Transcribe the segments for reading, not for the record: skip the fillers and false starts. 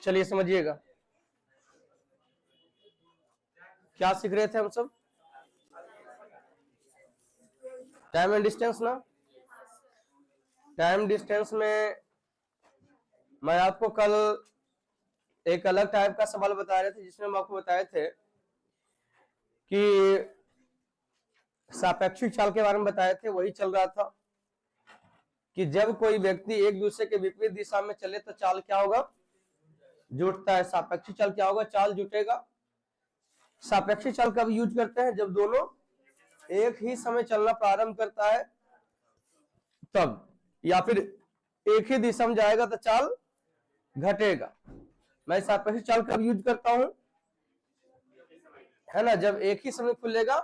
चलिए समझिएगा, क्या सीख रहे थे हम सब? टाइम एंड डिस्टेंस ना। टाइम डिस्टेंस में मैं आपको कल एक अलग टाइप का सवाल बता रहे थे, जिसमें हम आपको बताए थे कि सापेक्षिक चाल के बारे में बताए थे। वही चल रहा था कि जब कोई व्यक्ति एक दूसरे के विपरीत दिशा में चले तो चाल क्या होगा? जुटता है। सापेक्षिक चाल क्या होगा? चाल जुटेगा। सापेक्षिक चाल कब यूज करते हैं? जब दोनों एक ही समय चलना प्रारंभ करता है तब, या फिर एक ही दिशा में जाएगा तो चाल घटेगा। मैं सापेक्षिक चाल कब यूज करता हूं? है ना, जब एक ही समय खुलेगा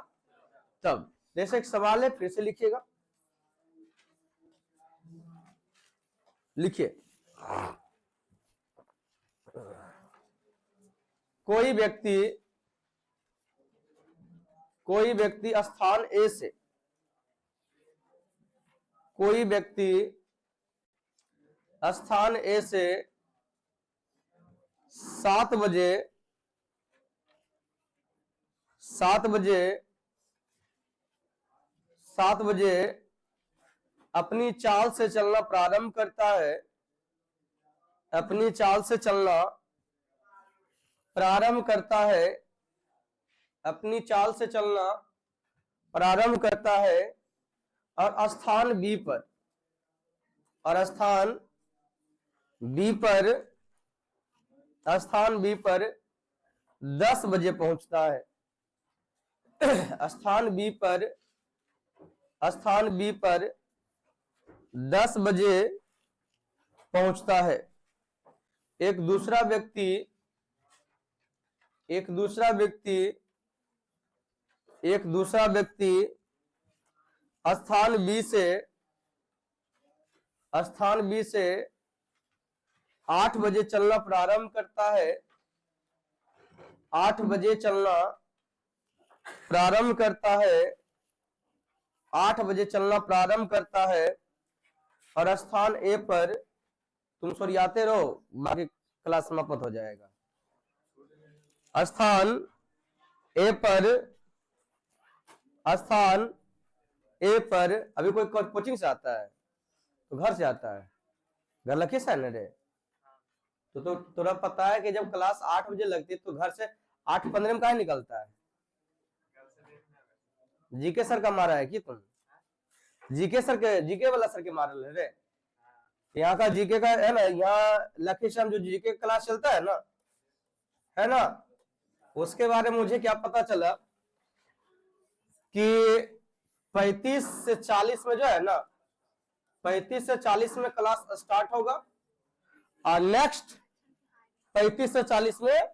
तब। जैसे एक सवाल है, फिर से लिखिएगा, लिखिए। कोई व्यक्ति स्थान ए से, कोई व्यक्ति स्थान ए से 7 बजे अपनी चाल से चलना प्रारंभ करता है, अपनी चाल से चलना प्रारंभ करता है, अपनी चाल से चलना प्रारंभ करता है, और स्थान बी पर, और स्थान बी पर 10 बजे पहुंचता है। स्थान बी पर 10 बजे पहुंचता है। एक दूसरा व्यक्ति स्थान बी से 8 बजे चलना प्रारंभ करता है, 8 बजे चलना प्रारंभ करता है, और स्थान ए पर, तुम सरियाते रहो, बाकी क्लास समाप्त हो जाएगा। स्थान ए पर अभी कोई कोचिंग से आता है तो घर से आता है, घर लखी से है रे, तो तुरा पता है कि जब क्लास 8 बजे लगती है तो घर से 8:15 में कहाँ निकलता है? जीके सर का मारा है कि तुम? जीके वाला सर के मारल है रे। यहाँ का जीके का है ना, यहाँ लखी श्याम जो जीके क्लास चलता है ना, उसके बारे में मुझे क्या पता चला कि 35 से 40 में जो है ना, 35 से 40 में क्लास स्टार्ट होगा, और नेक्स्ट 35 से 40 में,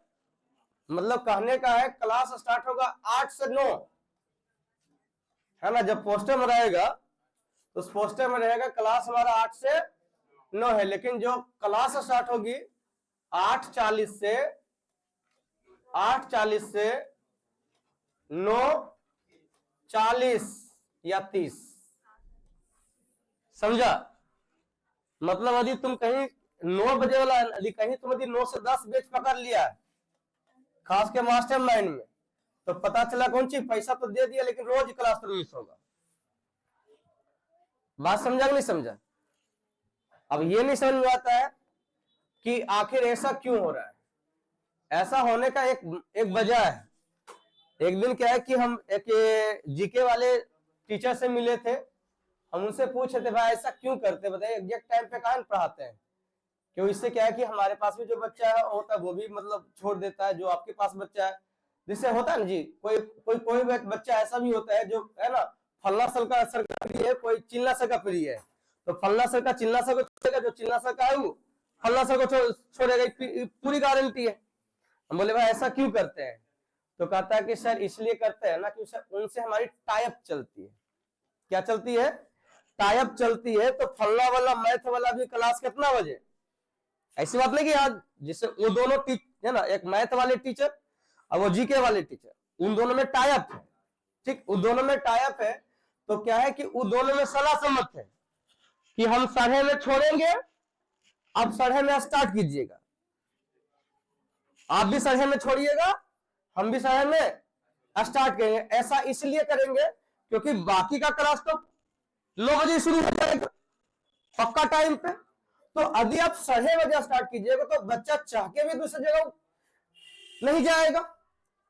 मतलब कहने का है क्लास स्टार्ट होगा 8 से 9, है ना। जब पोस्टर में रहेगा तो उस पोस्टर में रहेगा क्लास हमारा 8 से 9 है, लेकिन जो क्लास स्टार्ट होगी 8:40 से 9:40 या 30, समझा? मतलब यदि तुम कहीं 9 बजे वाला, यदि कहीं तुम यदि 9 से 10 बैच पकड़ लिया है, खास के मास्टर माइंड में, तो पता चला कौन चीज, पैसा तो दे दिया लेकिन रोज क्लास तो मिस होगा। बात समझा कि नहीं समझा? अब ये नहीं समझ में आता है कि आखिर ऐसा क्यों हो रहा है। ऐसा होने का एक वजह है। एक दिन क्या है कि हम एक जीके वाले टीचर से मिले थे, हम उनसे पूछे थे भाई ऐसा क्यों करते, बताइए एग्जैक्ट टाइम पे कहाँ पढ़ाते हैं? क्यों? इससे क्या है कि हमारे पास भी जो बच्चा है होता है वो भी मतलब छोड़ देता है, जो आपके पास बच्चा है, जिससे होता है ना जी, कोई बच्चा ऐसा भी होता है जो है ना, फल्ला सर का प्रिय है, कोई चिल्ला सर का प्रिय है, तो फल्ला सर का चिल्ला सर को छोड़ेगा, जो चिल्ला सर का है वो फल्ला सर को छोड़ेगा, पूरी गारंटी है। हम बोले भाई ऐसा क्यों करते हैं? तो कहता है कि सर इसलिए करते हैं ना कि उनसे हमारी टाइप चलती है। क्या चलती है? टाइप चलती है। तो फल्ला वाला मैथ वाला भी क्लास कितना बजे, ऐसी बात नहीं कि आज जिससे वो दोनों है ना, एक मैथ वाले टीचर और वो जीके वाले टीचर, उन दोनों में टाइप है, ठीक, उन दोनों में टाइप है। तो क्या है कि उन दोनों में सलाह सम्मत है कि हम 9:30 में छोड़ेंगे, अब 9:30 में स्टार्ट कीजिएगा। आप भी 6:30 में छोड़िएगा, हम भी 6:30 में स्टार्ट करेंगे। ऐसा इसलिए करेंगे क्योंकि बाकी का क्लास तो 9 बजे शुरू हो जाएगा पक्का टाइम पे। तो यदि आप 6:30 बजे स्टार्ट कीजिएगा तो बच्चा चाह के भी दूसरी जगह नहीं जाएगा,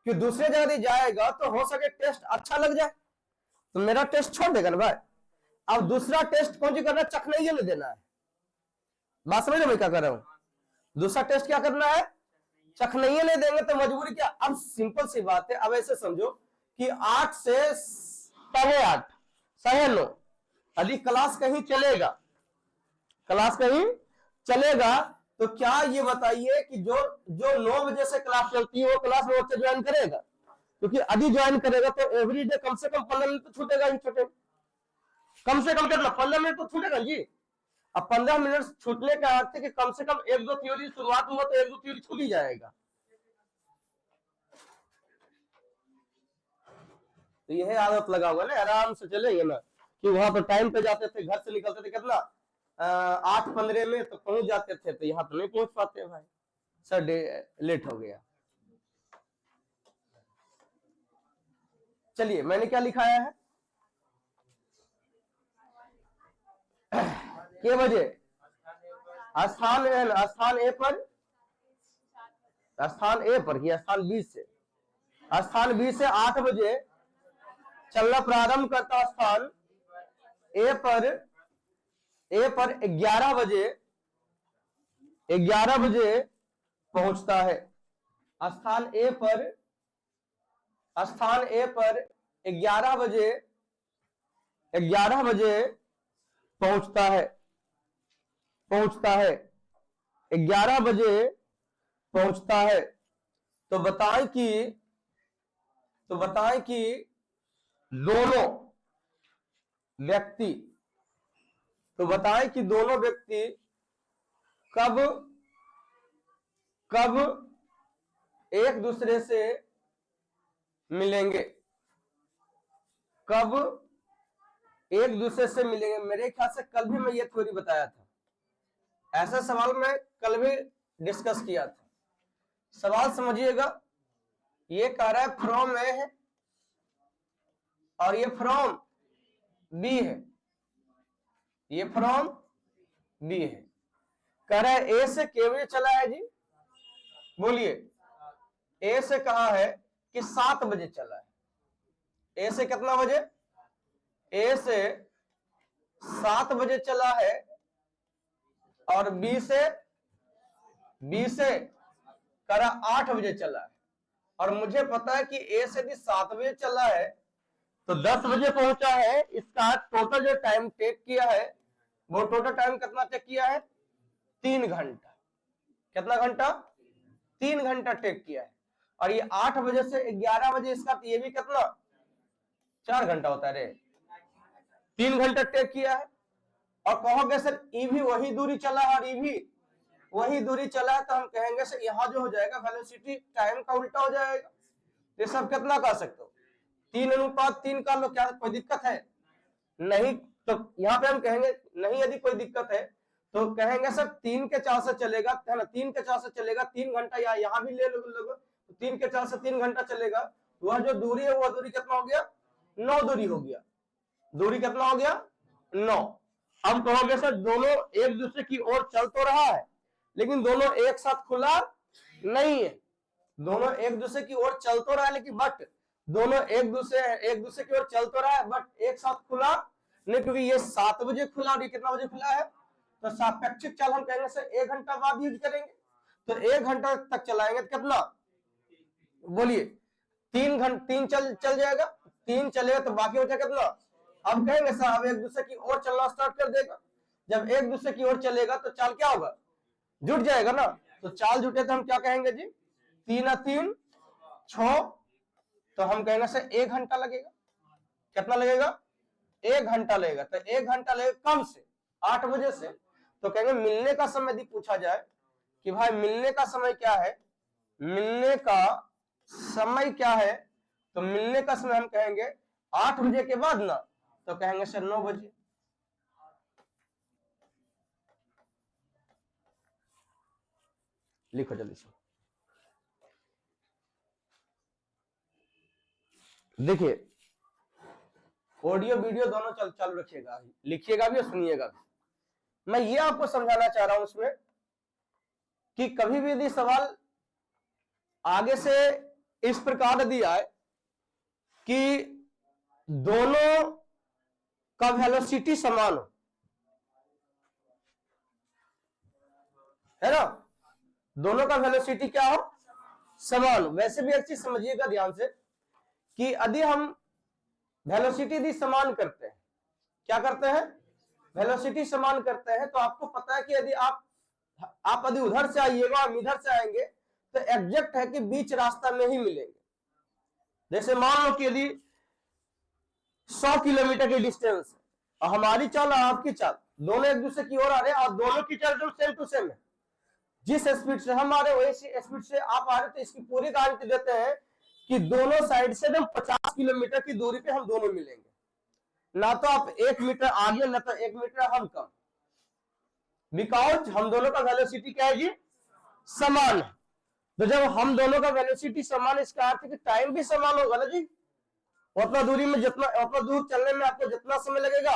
कि दूसरे जगह नहीं जाएगा तो हो सके टेस्ट अच्छा लग जाए तो मेरा टेस्ट छोड़ देगा ना भाई। अब दूसरा टेस्ट कौन सी करना है, चखनइये में देना है। बात समझ मैं क्या कर रहा हूं, दूसरा टेस्ट क्या करना है, चखनइये नहीं देंगे तो मजबूरी क्या। अब सिंपल सी बात है, अब ऐसे समझो कि 8 से 8:15 9:30 यदि क्लास कहीं चलेगा, क्लास कहीं चलेगा तो क्या ये बताइए कि जो 9 बजे से क्लास चलती है वो क्लास में बच्चा ज्वाइन करेगा, क्योंकि यदि ज्वाइन करेगा तो एवरी डे कम से कम 15 मिनट तो छूटेगा ही, छूटेगा कम से कम कितना 15 मिनट तो छूटेगा जी। अब 15 मिनट छूटने का अर्थ है कि कम से कम 1-2 थ्योरी शुरुआत हुआ तो 1-2 थ्योरी छूट ही जाएगा। तो यह आदत लगा हुआ ना, आराम से चलेंगे ना, कि वहां तो टाइम पे जाते थे, घर से निकलते थे कितना 8:15 में तो पहुंच जाते थे, तो यहाँ तो नहीं पहुंच पाते भाई, सर लेट हो गया। चलिए मैंने क्या लिखाया है, के बजे स्थान ए पर, स्थान ए पर ही स्थान बी से, स्थान बी से 8 बजे चलना प्रारंभ करता, स्थान ए पर 11 बजे पहुंचता है। स्थान ए पर 11 बजे पहुंचता है 11 बजे पहुंचता है। तो बताएं कि दोनों व्यक्ति कब एक दूसरे से मिलेंगे, मेरे ख्याल से कल भी मैं ये थ्योरी बताया था, ऐसा सवाल मैं कल भी डिस्कस किया था। सवाल समझिएगा, ये कह रहा है फ्रॉम ए है और ये फ्रॉम बी है, कह रहा है ए से के बजे चला है जी, बोलिए ए से कहा है कि 7 बजे चला है। ए से कितना बजे, ए से 7 बजे चला है और बी से कह रहा 8 बजे चला है, और मुझे पता है कि ए से भी 7 बजे चला है तो 10 बजे पहुंचा है। इसका टोटल जो टाइम टेक किया है वो टोटल टाइम कितना टेक किया है, 3 घंटा। कितना घंटा, 3 घंटा टेक किया है। और ये 8 बजे से 11 बजे, इसका ये भी कितना 4 घंटा होता है रे, 3 घंटा टेक किया है। और कहोगे सर ई भी वही दूरी चला है और ई भी वही दूरी चला है, तो हम कहेंगे सर यहाँ जो हो जाएगा वेलोसिटी टाइम का उल्टा हो जाएगा। ये सब कितना कर सकते हो, 3:3 कर लो, क्या कोई दिक्कत है, नहीं। तो यहाँ पे हम कहेंगे नहीं, यदि कोई दिक्कत है तो कहेंगे सर 3 के 4 से चलेगा, है ना, 3 के 4 से चलेगा 3 घंटा, या यहाँ भी ले लो लोग, 3 के 4 से 3 घंटा चलेगा। वह जो दूरी है वह दूरी कितना हो गया, 9 दूरी हो गया, दूरी कितना हो गया 9। अब कहोगे सर दोनों एक दूसरे की ओर चल तो रहा है लेकिन दोनों एक साथ खुला नहीं है, दोनों एक दूसरे की ओर चल तो रहा है लेकिन बट दोनों एक दूसरे की ओर चल तो रहा है बट एक साथ खुला नहीं, क्योंकि ये 7 बजे खुला और ये कितना बजे खुला है। तो सापेक्षिक चाल हम कहेंगे सर 1 घंटा बाद यूज करेंगे, तो 1 घंटा तक चलाएंगे तो कितना, बोलिए 3 चल जाएगा, 3 चलेगा तो बाकी बचा कितना। अब कहेंगे सर अब एक दूसरे की ओर चलना स्टार्ट कर देगा, जब एक दूसरे की ओर चलेगा तो चाल क्या होगा, जुट जाएगा ना। तो चाल जुटे तो हम क्या कहेंगे जी, 3 6, तो हम कहेंगे सर 1 घंटा लगेगा। कितना लगेगा, 1 घंटा लगेगा। तो 1 घंटा लगेगा कब से, 8 बजे से। तो कहेंगे मिलने का समय यदि पूछा जाए कि भाई मिलने का समय क्या है, मिलने का समय क्या है, तो मिलने का समय हम कहेंगे 8 बजे के बाद ना, तो कहेंगे सर 9 बजे। लिखो जल्दी से, देखिए ऑडियो वीडियो दोनों चालू रखिएगा, लिखिएगा भी और सुनिएगा भी। मैं ये आपको समझाना चाह रहा हूं उसमें कि कभी भी यदि सवाल आगे से इस प्रकार यदि आए कि दोनों का वेलोसिटी समान हो, है ना, दोनों का वेलोसिटी क्या हो, समान। वैसे भी एक चीज समझिएगा ध्यान से कि यदि हम वेलोसिटी यदि समान करते हैं, क्या करते हैं, वेलोसिटी समान करते हैं, तो आपको पता है कि यदि आप यदि उधर से आइएगा हम इधर से आएंगे तो एग्जैक्ट है कि बीच रास्ता में ही मिलेंगे। जैसे मान लो कि यदि 100 किलोमीटर की डिस्टेंस है और हमारी चाल और आपकी चाल दोनों एक दूसरे की ओर आ रहे हैं और दोनों की चाल सेम टू सेम है, जिस स्पीड से हम आ रहे हैं वही स्पीड से आप आ रहे, तो इसकी पूरी गारंटी देते हैं कि दोनों साइड से एकदम 50 किलोमीटर की दूरी पे हम दोनों मिलेंगे, ना तो आप 1 मीटर आगे ना तो 1 मीटर हम कम, बिकॉज हम दोनों का वेलोसिटी क्या है जी, समान है। तो जब हम दोनों का वेलोसिटी समान, इसका अर्थ है कि टाइम भी समान होगा ना जी। उतना दूरी में उतना दूर चलने में आपको जितना समय लगेगा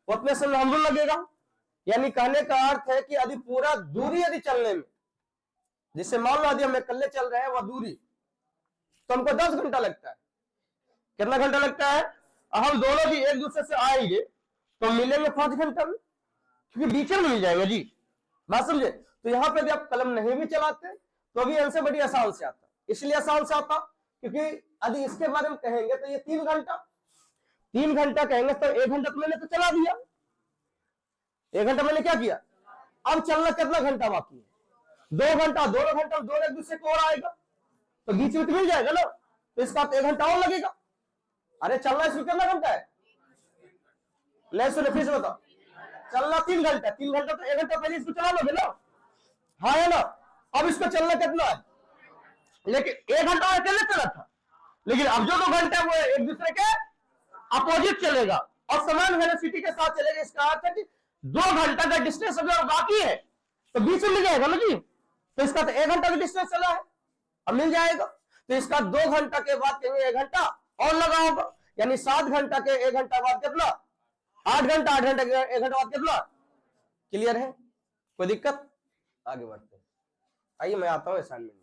उतने समय हमको लगेगा। यानी कहने का अर्थ है कि यदि पूरा दूरी यदि चलने में, जिससे मान लो यदि हम अकेले चल रहे हैं वह दूरी, तो हमको 10 घंटा लगता है। कितना घंटा लगता है? हम दोनों भी एक दूसरे से आएंगे तो मिलेंगे 5 घंटा में, क्योंकि बीच में मिल जाएगा जी, बात समझे। तो यहाँ पे यदि आप कलम नहीं भी चलाते तो भी आंसर बड़ी आसान से आता। इसलिए आसान से आता क्योंकि यदि इसके बारे में कहेंगे तो ये 3 घंटा कहेंगे तो 1 घंटा तो मैंने तो चला दिया, 1 घंटा मैंने क्या किया। अब चलना कितना घंटा बाकी है? 2 घंटा। दोनों घंटा दोनों एक दूसरे को और आएगा तो बीच में तो मिल जाएगा ना, तो इसका 1 घंटा और लगेगा। अरे चलना इसमें कितना घंटा है? नहीं सुने, फिर से बताओ। चलना 3 घंटा, 3 घंटा तो 1 घंटा पहले इसको चला लोगे ना, हाँ है ना। अब इसको चलना कितना है? लेकिन 1 घंटा अकेले चला था, लेकिन अब जो 2 घंटे वो एक दूसरे के अपोजिट चलेगा और समान वेलोसिटी के साथ चलेगा। इसका अर्थ है कि 2 घंटा का डिस्टेंस अगर बाकी है तो बीच में मिल जाएगा ना जी। तो इसका तो 1 घंटा का डिस्टेंस चला है, अब मिल जाएगा। तो इसका 2 घंटा के बाद कहेंगे 1 घंटा और लगा होगा, यानी 7 घंटा के 1 घंटा बाद कितना? 8 घंटा। 8 घंटा के 1 घंटा बाद कितना? क्लियर है? कोई दिक्कत? आगे बढ़ते हैं। आइए मैं आता हूं असाइनमेंट में।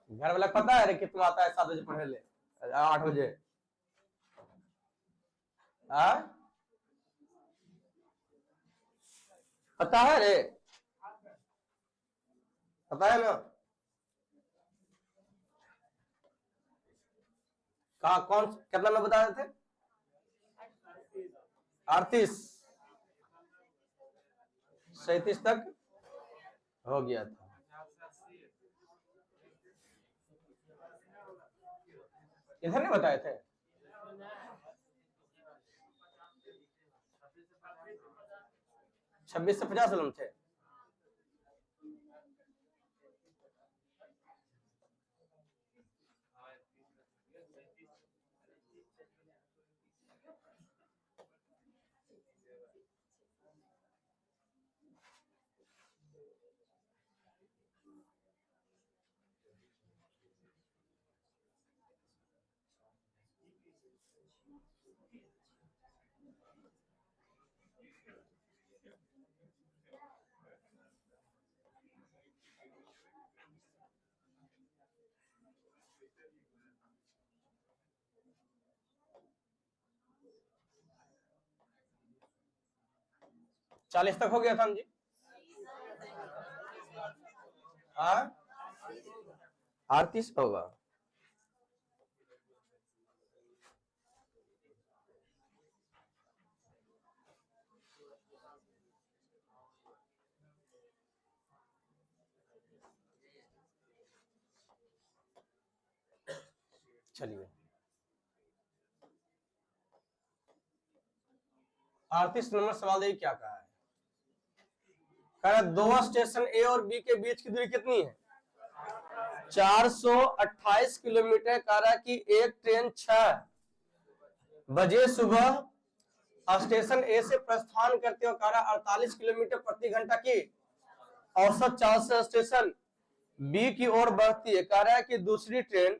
घर वाला पता है कि तुम आता है 7 बजे पढ़े ले, 8 बजे पता है रे, पता है ना। कहा कौन कितना में बता रहे थे? 38 37 तक हो गया था। इधर नहीं बताए थे? 26 से 50 एलम थे। चालीस तक हो गया था जी। हाँ 38 होगा। चलिए 38 नंबर सवाल देखिए क्या कहा है। कह रहा दो स्टेशन ए और बी के बीच की दूरी कितनी है? 428 किलोमीटर। कह रहा है कि एक ट्रेन 6 बजे सुबह स्टेशन ए से प्रस्थान करते हुए 48 किलोमीटर प्रति घंटा की औसत चाल से स्टेशन बी की ओर बढ़ती है। कह रहा है कि दूसरी ट्रेन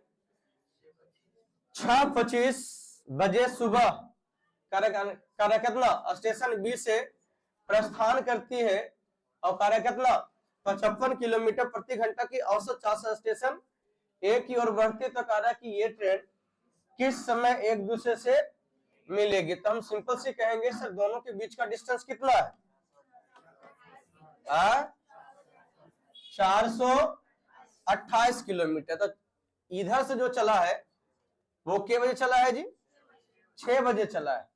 6:25 बजे सुबह कार्य कितना स्टेशन बी से प्रस्थान करती है और कार्य कितना 55 किलोमीटर प्रति घंटा की औसत चाल से स्टेशन ए की ओर बढ़ती है। तो कह रहा है कि ये ट्रेन किस समय एक दूसरे से मिलेगी। तो हम सिंपल सी कहेंगे सर दोनों के बीच का डिस्टेंस कितना है 428 किलोमीटर। तो इधर से जो चला है वो कितने बजे चला है जी 6 बजे चला है।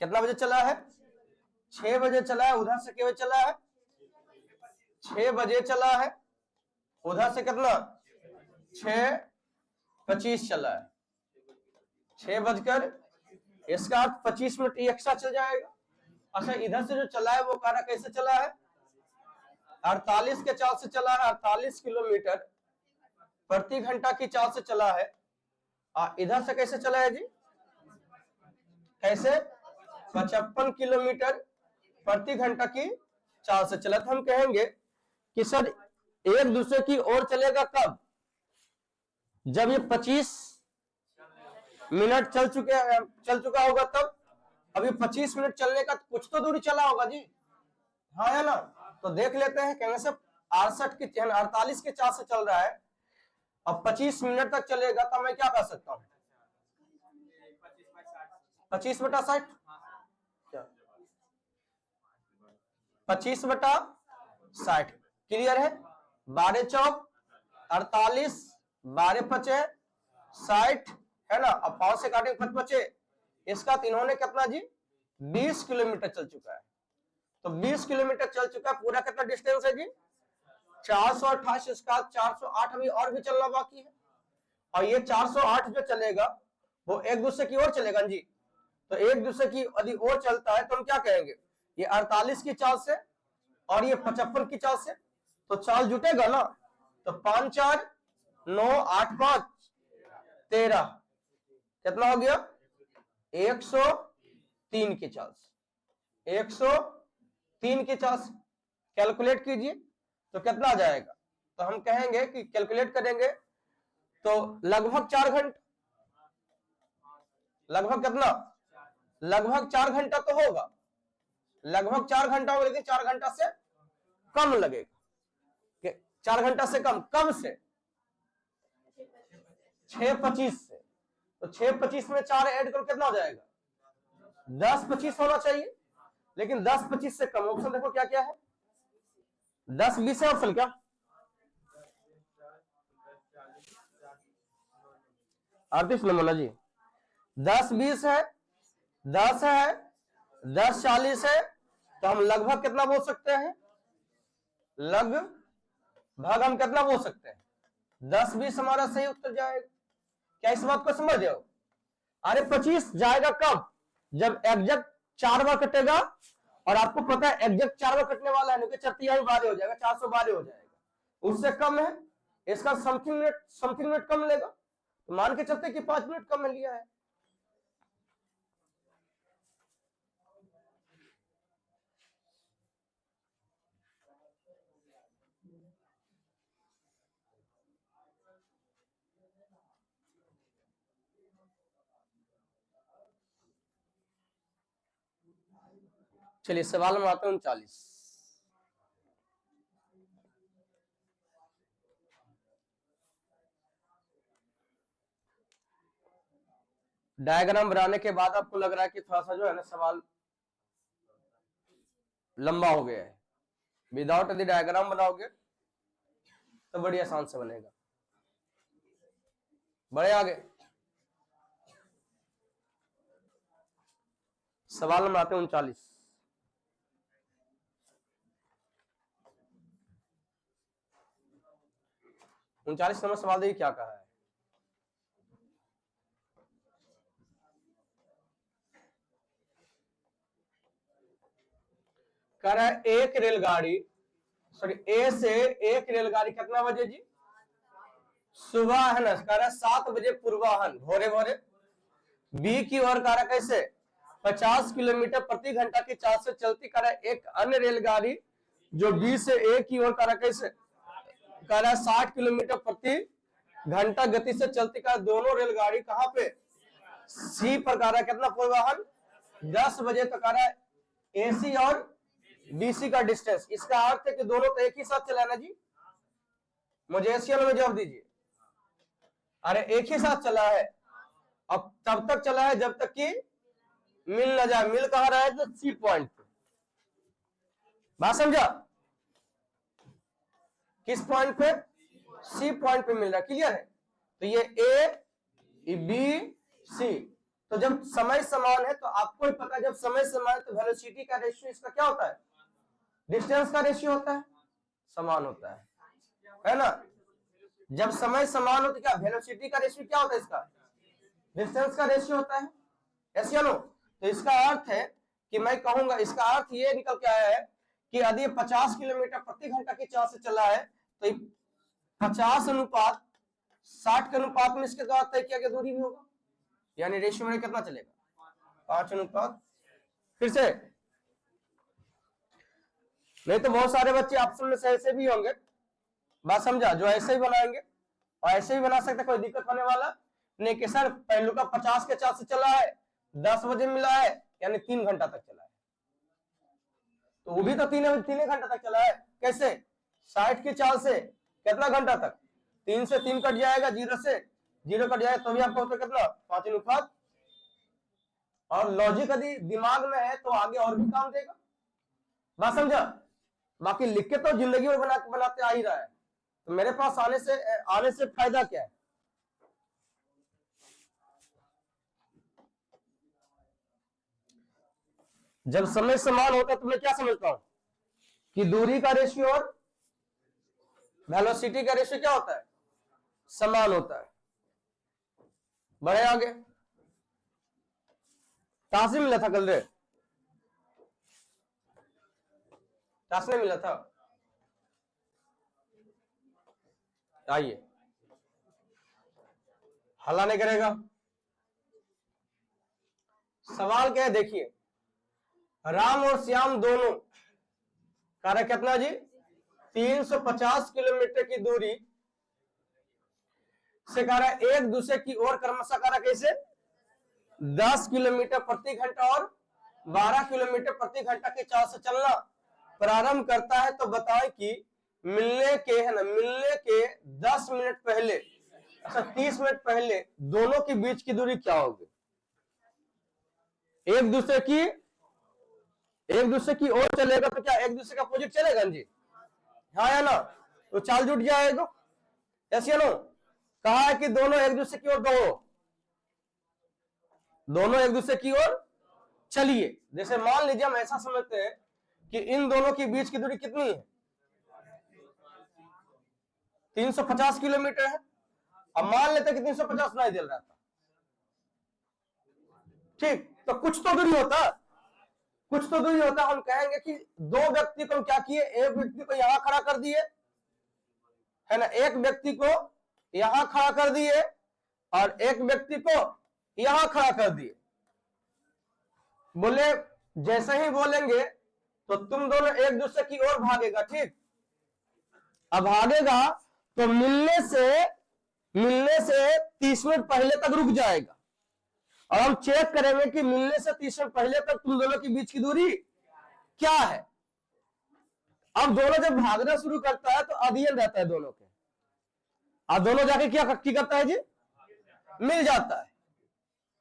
कितना बजे चला है 6 बजे चला है। उधर से कितने बजे चला है 6 बजे चला है। उधर से कितना 6:25 चला है। 6 बजकर इसका 25 मिनट एक्स्ट्रा चल जाएगा। अच्छा इधर से जो चला है वो कार्य कैसे चला है 48 के चाल से चला है। 48 किलोमीटर प्रति घंटा की चाल से चला है। इधर से कैसे चला है जी कैसे 55 किलोमीटर प्रति घंटा की चाल से चला। तो हम कहेंगे कि सर एक दूसरे की ओर चलेगा कब जब ये 25 मिनट चल चुका होगा तब। अभी 25 मिनट चलने का कुछ तो दूरी चला होगा जी हाँ है ना। तो देख लेते हैं कैसे 48 के चाल से चल रहा है अब 25 मिनट तक चलेगा। तो मैं क्या कर सकता हूँ 25/60 25/60 क्लियर है। 12 चौक 48 12 पचे 60 है ना। अब 5 से काटेंगे 5 बचे इसका तो इन्होंने कितना जी 20 किलोमीटर चल चुका है। तो 20 किलोमीटर चल चुका है। पूरा कितना डिस्टेंस है जी 428 इसका 408 अभी और भी चलना बाकी है। और ये 408 जो चलेगा वो एक दूसरे की ओर चलेगा जी। तो एक दूसरे की यदि ओर चलता है तो हम क्या कहेंगे ये 48 की चाल से और ये 55 की चाल से तो चाल जुटेगा ना। तो 5 4 9 8 5 13 कितना हो गया 103 की चाल से 103 की चाल से कैलकुलेट कीजिए तो कितना आ जाएगा। तो हम कहेंगे कि कैलकुलेट करेंगे तो लगभग 4 घंटा लगभग कितना लगभग 4 घंटा तो होगा लगभग 4 घंटा होगा लेकिन 4 घंटा से कम लगेगा। 4 घंटा से कम से 6:25 से। तो 6:25 में 4 ऐड करो कितना हो जाएगा 10:25 होना चाहिए लेकिन 10:25 से कम। ऑप्शन देखो क्या क्या है 10-20 है ऑप्शन क्या 38 नंबर जी 10-20 है 10 है 10-40 है। तो हम लगभग कितना बोल सकते हैं लगभग हम कितना बोल सकते हैं 10-20 हमारा सही उत्तर जाएगा। क्या इस बात को समझ रहे हो। अरे 25 जाएगा कब जब एग्जैक्ट 4 बार कटेगा और आपको पता है एग्जैक्ट 4 बार कटने वाला है 412 हो जाएगा 412 हो जाएगा। उससे कम है इसका समथिंग मिनट कम लेगा। तो मान के चलते कि 5 मिनट कम लिया है। चलिए सवाल नंबर आता है 39। डायग्राम बनाने के बाद आपको लग रहा है कि थोड़ा सा जो है ना सवाल लंबा हो गया है। विदाउट यदि डायग्राम बनाओगे तो बड़ी आसान से बनेगा। बड़े आगे सवाल नंबर आते हैं 39। नंबर सवाल देखिए क्या कहा है। कह रहा है एक रेलगाड़ी ए से एक रेलगाड़ी कितना बजे जी सुबह है ना। कह रहा है 7 बजे पूर्वाहन भोरे भोरे बी की ओर कह रहा कैसे 50 किलोमीटर प्रति घंटा की चाल से चलती कह रहा एक अन्य रेलगाड़ी जो बी से ए की ओर कह रहा कैसे कह रहा 60 किलोमीटर प्रति घंटा गति से चलती कह दोनों रेलगाड़ी कहां पे सी पर कह रहा कितना परिवहन 10 बजे तक कह रहा है एसी और बीसी का डिस्टेंस। इसका अर्थ है कि दोनों तो एक ही साथ चला ना जी, मुझे एशियन में जवाब दीजिए। अरे एक ही साथ चला है, अब तब तक चला है जब तक कि मिल ना जाए। मिल कहां रहा है तो सी पॉइंट पे, बात समझा? किस पॉइंट पे? सी पॉइंट पे मिल रहा है। क्लियर है? तो ये ए बी सी, तो जब समय समान है तो आपको ही पता है जब समय समान है तो वेलोसिटी का रेशियो इसका क्या होता है? डिस्टेंस का रेशियो होता है, समान होता है ना? जब समय समान हो तो क्या वेलोसिटी का रेशियो क्या होता है? इसका डिस्टेंस का रेशियो होता है। यस या नो? तो इसका अर्थ है कि मैं कहूंगा, इसका अर्थ ये निकल के आया है कि यदि 50 किलोमीटर प्रति घंटा की चाल से चला है तो 50 अनुपात 60 के अनुपात में इसके द्वारा तय किया गया दूरी भी होगा, यानी रेशियो में कितना चलेगा 5 अनुपात। फिर से नहीं तो बहुत सारे बच्चे ऑप्शन में से ऐसे भी होंगे, बात समझा, जो ऐसे ही बनाएंगे और ऐसे ही बना सकते, कोई दिक्कत होने वाला नहीं कि सर पहलू का 50 के चाल से चला है 10 बजे मिला है यानी 3 घंटा तक चला है, तो वो भी तो 3 घंटा तक चला है। कैसे? 60 की चाल से कितना घंटा तक? 3 से 3 कट जाएगा, 0 से 0 कट जाएगा, तो भी आपको होता कितना 5 अनुपात। और लॉजिक यदि दिमाग में है तो आगे और भी काम देगा, बात समझा? बाकी लिख के तो जिंदगी में बनाते आ ही रहा है, तो मेरे पास आने से फायदा क्या है? जब समय समान होता है तो मैं क्या समझता हूं कि दूरी का रेशियो और वेलोसिटी का रेशियो क्या होता है? समान होता है। बढ़े आगे। टास्क नहीं मिला था कल रे? टास्क नहीं मिला था? आइए, हल्ला नहीं करेगा। सवाल क्या है देखिए, राम और श्याम दोनों कार्य कितना जी 350 किलोमीटर की दूरी से कार्य एक दूसरे की ओर क्रमशः कार्य कैसे 10 किलोमीटर प्रति घंटा और 12 किलोमीटर प्रति घंटा की चाल से चलना प्रारंभ करता है, तो बताएं कि मिलने के 10 मिनट पहले, अच्छा 30 मिनट पहले दोनों के बीच की दूरी क्या होगी? एक दूसरे की ओर चलेगा तो क्या एक दूसरे का अपोजिट चलेगा जी? हाँ या ना? तो चाल जुट जाएगा। ऐसे नो कहा है कि दोनों एक दूसरे की ओर दोनों एक दूसरे की ओर चलिए। जैसे मान लीजिए हम ऐसा समझते हैं कि इन दोनों के बीच की दूरी कितनी है 350 किलोमीटर है। अब मान लेते कि 350 नहीं दे रहा था, ठीक, तो कुछ तो दूरी होता, हम कहेंगे कि दो व्यक्ति को क्या किए, एक व्यक्ति को यहां खड़ा कर दिए है ना, एक व्यक्ति को यहां खड़ा कर दिए और एक व्यक्ति को यहां खड़ा कर दिए। बोले जैसे ही बोलेंगे तो तुम दोनों एक दूसरे की ओर भागेगा, ठीक। अब भागेगा तो मिलने से 30 मिनट पहले तक रुक जाएगा और हम चेक करेंगे कि मिलने से 30 मिनट पहले तक तुम दोनों के बीच की दूरी क्या है। अब दोनों जब भागना शुरू करता है तो अध्ययन रहता है दोनों के, और दोनों जाके क्या करता है जी, मिल जाता है।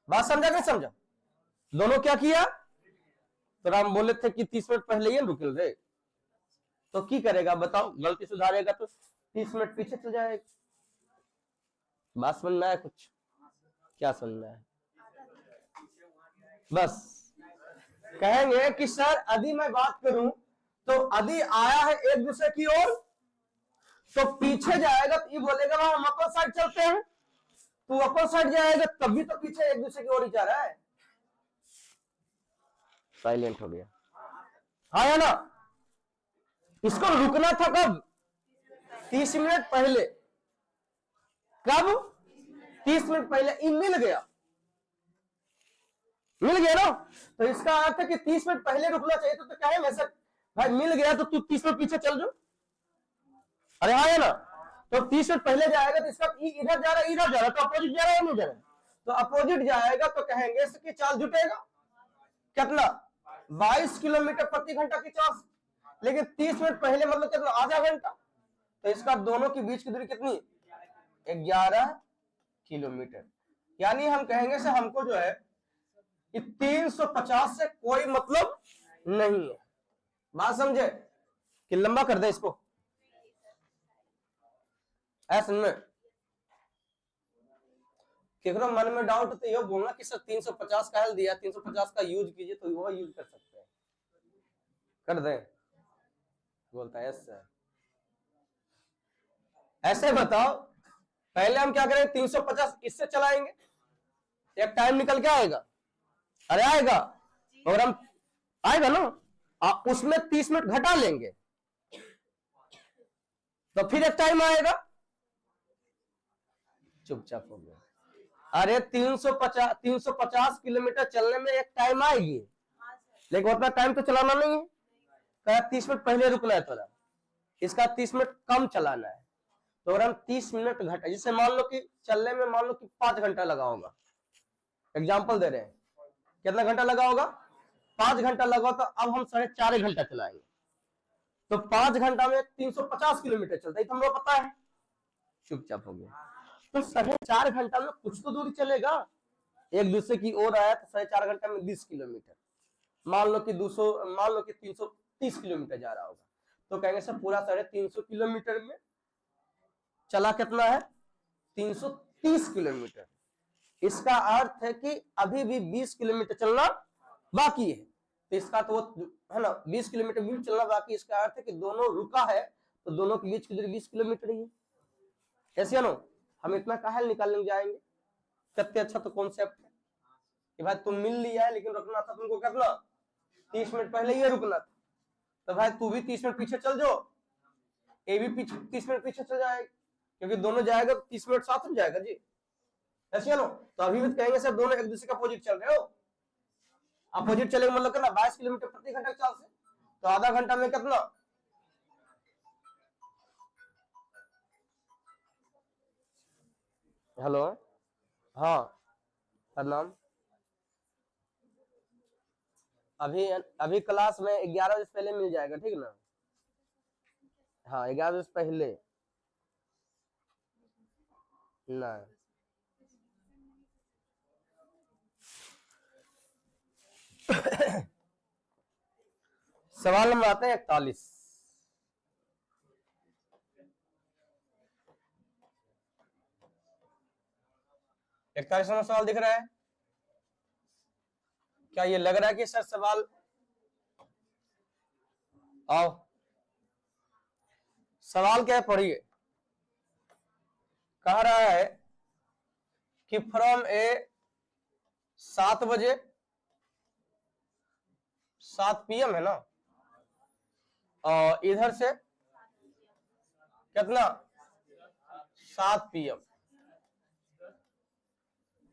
बात समझा नहीं समझा? दोनों क्या किया, तो राम बोले थे कि 30 मिनट पहले ही रुक रहे, तो की करेगा बताओ, गलती सुधारेगा तो 30 मिनट पीछे चल जाएगा। बात समझना है? कुछ क्या समझना है? बस कहेंगे कि सर यदि मैं बात करूं तो यदि आया है एक दूसरे की ओर तो पीछे जाएगा तो ये बोलेगा वहां हम अपर साइड चलते हैं, तो अपर साइड जाएगा तभी तो पीछे एक दूसरे की ओर ही जा रहा है। साइलेंट हो गया, हाँ या ना? इसको रुकना था कब? 30 मिनट पहले। कब? 30 मिनट पहले। ये मिल गया, मिल गया ना। तो इसका अर्थ है कि 30 मिनट पहले रुकना चाहिए। तो कहेंगे सर भाई मिल गया तो तू 30 मिनट पीछे चल जाओ। अरे हाँ है ना। तो 30 मिनट पहले जाएगा तो इसका इधर जा रहा है, इधर जा रहा है, तो अपोजिट जा रहा है, नहीं जा रहा है। तो अपोजिट जाएगा तो कहेंगे इसकी चाल जुटेगा कितना 22 किलोमीटर प्रति घंटा की चाल। लेकिन 30 मिनट पहले मतलब कितना आधा घंटा। तो इसका दोनों के बीच की दूरी कितनी 11 किलोमीटर। यानी हम कहेंगे से हमको जो है कि 350 से कोई मतलब नहीं है। बात समझे कि लंबा कर दे इसको ऐसा में। केकरो मन में डाउट तो ये बोलना कि सर 350 का हल दिया, 350 का यूज कीजिए, तो वो यूज कर सकते हैं, कर दे। बोलता है सर ऐसे बताओ पहले हम क्या करें 350 इससे चलाएंगे, एक टाइम निकल के आएगा। अरे आएगा और हम आएगा ना, उसमें 30 मिनट घटा लेंगे तो फिर एक टाइम आएगा। चुपचाप हो गया। अरे 350 किलोमीटर चलने में एक टाइम आएगी, लेकिन उतना टाइम तो चलाना नहीं है। कहा 30 मिनट पहले रुकना है तोरा, इसका 30 मिनट कम चलाना है। तो अगर हम 30 मिनट घटा, जैसे मान लो कि चलने में मान लो कि 5 घंटा लगा होगा, एग्जाम्पल दे रहे हैं, कितना घंटा लगा होगा 5 घंटा लगा, तो अब हम 4.5 घंटा चलाएंगे। तो 5 घंटा में 350 किलोमीटर चलता है, तो हमको पता है। चुपचाप हो गया। तो 4.5 घंटा में कुछ तो दूरी चलेगा, एक दूसरे की ओर आया तो 4.5 घंटा में 20 किलोमीटर, मान लो कि 330 किलोमीटर जा रहा होगा। तो कहेंगे सर पूरा 350 किलोमीटर में चला कितना है 330 किलोमीटर। इसका अर्थ है कि अभी भी 20 किलोमीटर चलना बाकी है। तो इसका तो वो है ना 20 किलोमीटर भी चलना बाकी। इसका अर्थ है कि दोनों रुका है तो दोनों के बीच की दूरी 20 किलोमीटर ही है। ऐसे है ना, हम इतना काहे निकालने जाएंगे। सबसे अच्छा तो कॉन्सेप्ट है कि भाई तुम मिल लिया है, लेकिन रुकना था तुमको कितना 30 मिनट पहले ये रुकना था। तो भाई तू भी 30 मिनट पीछे चल जाओ, ये भी 30 मिनट पीछे चल जाएगा, क्योंकि दोनों जाएगा तो 30 मिनट साथ में जाएगा जी। ऐसे है ना। तो अभी भी कहेंगे सर दोनों एक दूसरे के अपोजिट चल रहे हो। अपोजिट चलेगा मतलब कितना 22 किलोमीटर प्रति घंटा चाल से, तो आधा घंटा में कितना हेलो हाँ प्रणाम। अभी क्लास में 11 बजे पहले मिल जाएगा, ठीक ना। हाँ 11 बजे पहले ना। सवाल नंबर आते हैं 41। सवाल दिख रहा है क्या? ये लग रहा है कि सर सवाल आओ, सवाल क्या है पढ़िए। कह रहा है कि फ्रॉम ए 7 बजे 7 PM है ना, और इधर से कितना 7 PM,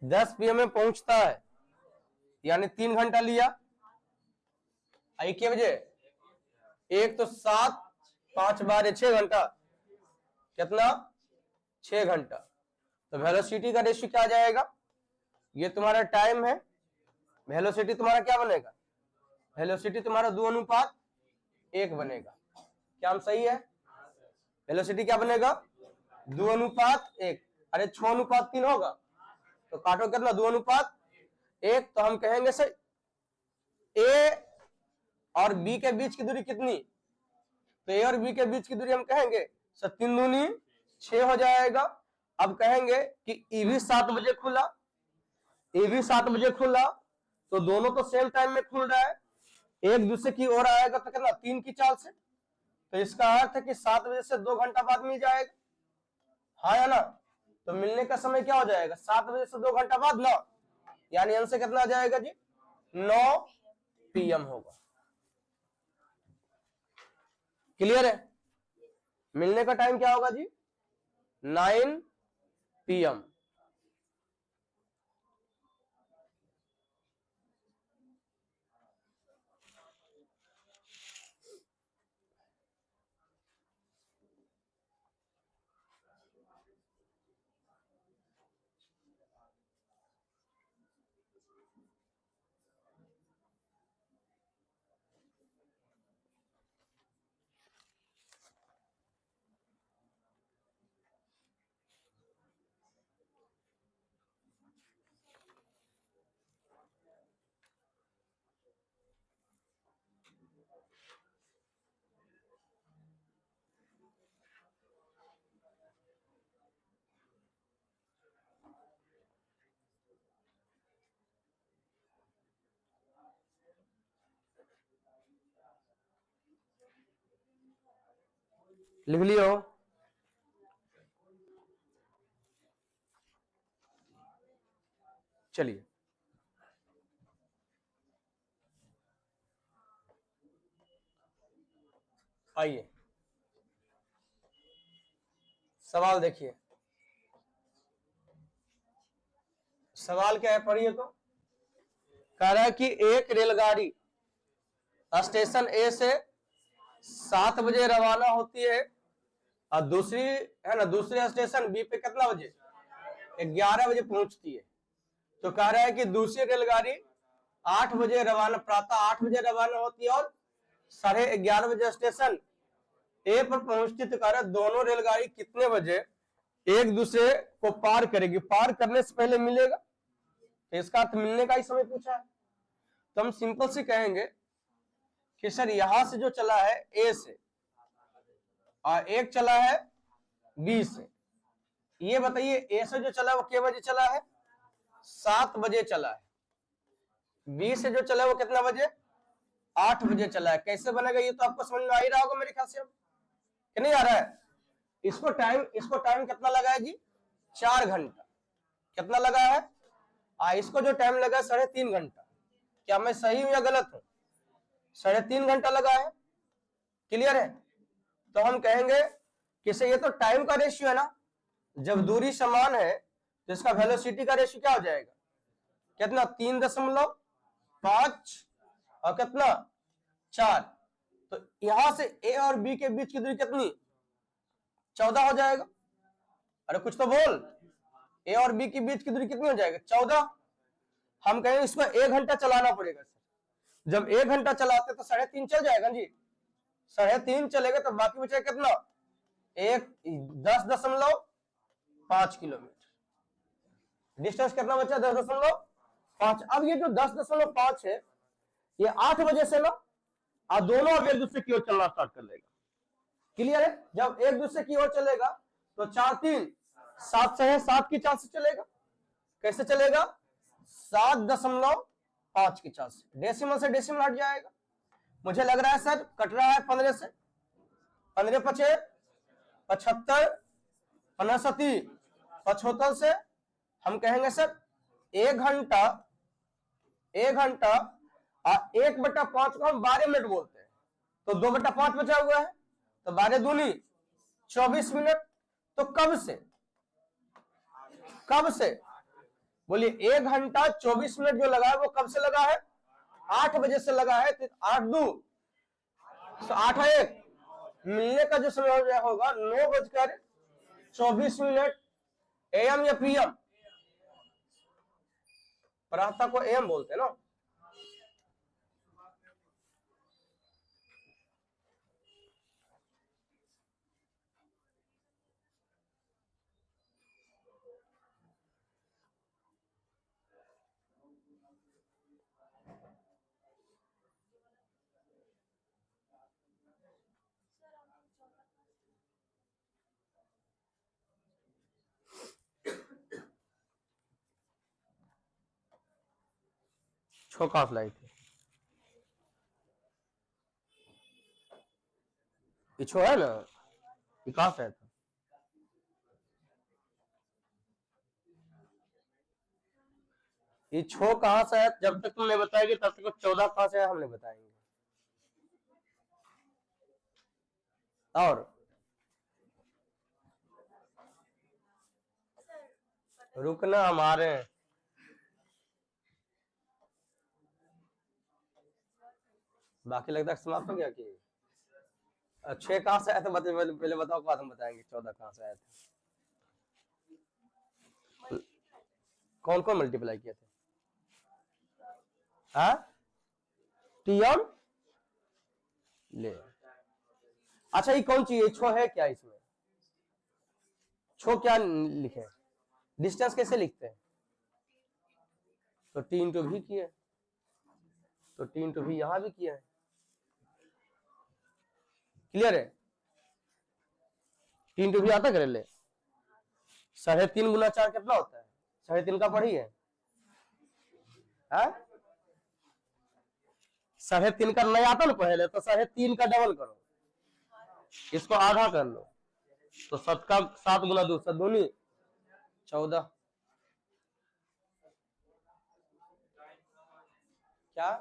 10 PM में पहुंचता है, यानी 3 घंटा लिया। के बजे एक तो 7 5 बार 6 घंटा, कितना 6 घंटा। तो वेलोसिटी का रेशियो क्या आ जाएगा, ये तुम्हारा टाइम है, वेलोसिटी तुम्हारा क्या बनेगा, वेलोसिटी तुम्हारा 2:1 बनेगा। क्या हम सही है? वेलोसिटी क्या बनेगा 2:1। अरे 6:3 होगा, तो काटो कितना 2:1। तो हम कहेंगे सर ए और बी के बीच की दूरी कितनी, तो ए और बी के बीच की दूरी हम कहेंगे सर 3 दूनी 6 हो जाएगा। अब कहेंगे कि ई भी 7 बजे खुला, ए भी 7 बजे खुला, तो दोनों तो सेम टाइम में खुल रहा है, एक दूसरे की ओर आएगा तो कितना 3 की चाल से। तो इसका अर्थ है कि 7 बजे से 2 घंटा बाद मिल जाएगा, हाँ या ना। तो मिलने का समय क्या हो जाएगा 7 बजे से 2 घंटा बाद ना, यानी आंसर कितना आ जाएगा जी 9 PM होगा। क्लियर है? मिलने का टाइम क्या होगा जी 9 PM। लिख लियो। चलिए आइए सवाल देखिए। सवाल क्या है पढ़िए तो। कह रहा है कि एक रेलगाड़ी स्टेशन ए से 7 बजे रवाना होती है और दूसरी है ना दूसरे स्टेशन बी पे कितना बजे 11 बजे पहुंचती है। तो कह रहा है कि दूसरी रेलगाड़ी 8 बजे रवाना प्रातः 8 बजे रवाना होती है और 11:30 बजे स्टेशन ए पर पहुंचती। तो कह रहा है दोनों रेलगाड़ी कितने बजे एक दूसरे को पार करेगी, पार करने से पहले मिलेगा। तो इसका अर्थ मिलने का ही समय पूछा है। तो हम सिंपल से कहेंगे कि सर यहां से जो चला है ए से और एक चला है बी से, ये बताइए ए से जो चला है वो कितने बजे चला है 7 बजे चला है। बी से जो चला है वो कितना बजे 8 बजे चला है। कैसे बनेगा ये तो आपको समझ में आ ही रहा होगा मेरे ख्याल से। अब कि नहीं आ रहा है? इसको टाइम कितना लगा है जी 4 घंटा। कितना लगा है? इसको जो टाइम लगा 3.5 घंटा। क्या मैं सही हूं या गलत हूं? 3.5 घंटा लगा है। क्लियर है? तो हम कहेंगे कि से ये तो टाइम का रेशियो है ना, जब दूरी समान है तो इसका वेलोसिटी का रेशियो क्या हो जाएगा कितना 3.5 और कितना 4। तो यहां से ए और बी के बीच की दूरी कितनी 14 हो जाएगा। अरे कुछ तो बोल, ए और बी के बीच की दूरी कितनी हो जाएगा 14। हम कहेंगे इसको 1 घंटा चलाना पड़ेगा सर। जब 1 घंटा चलाते तो 3.5 चल जाएगा जी। 3.5 चलेगा तो बाकी बचेगा कितना 10.5 किलोमीटर। डिस्टेंस कितना बचा 10.5। अब ये जो 10.5 है ये 8 बजे से ना दोनों अब एक दूसरे की ओर चलना स्टार्ट कर लेगा। क्लियर है? जब एक दूसरे की ओर चलेगा तो 4 3 7 से 7 की 4 से चलेगा। कैसे चलेगा 7.5 की 4 से। डेसिमल से डेसिमल हट जाएगा। मुझे लग रहा है सर कट रहा है 15 से। 15 पचे 75 15 सती 75 से हम कहेंगे सर 1 घंटा 1/5 को हम 12 मिनट बोलते हैं। तो 2/5 बचा हुआ है तो 12 दूनी 24 मिनट। तो कब से बोलिए 1 घंटा 24 मिनट जो लगा है वो कब से लगा है 8 बजे से लगा है। तो 8 2 तो 8 1 मिलने का जो समय होगा 9:24 एएम या पीएम। प्रातः को एएम बोलते हैं ना। छो कहां से लाई थी? छो है ना, ये कहां से आया था? ये छो कहां से है? जब तक तुमने बताएगी तब तक 14 कहां से है हमने बताएंगे। और रुकना हमारे बाकी लगता है समाप्त हो गया कि 6 कहां से आया था पहले बताओ, बाद हम बताएंगे 14 कहां से आया था। कौन कौन मल्टीप्लाई किए थे? टीएम ले। अच्छा ये कौन चीज छो है क्या? इसमें छो क्या लिखे? डिस्टेंस कैसे लिखते हैं? तो टी इंटू भी किए, तो टी इंटू भी यहां भी किया है। क्लियर है? टी इंटू भी आता करे ले 3.5 गुना 4 कितना होता है 3.5 का पढ़ी है 3.5 का नहीं आता ना पहले, तो 3.5 का डबल करो इसको आधा कर लो, तो 7 का 7 गुना 2 7 दूनी 14। क्या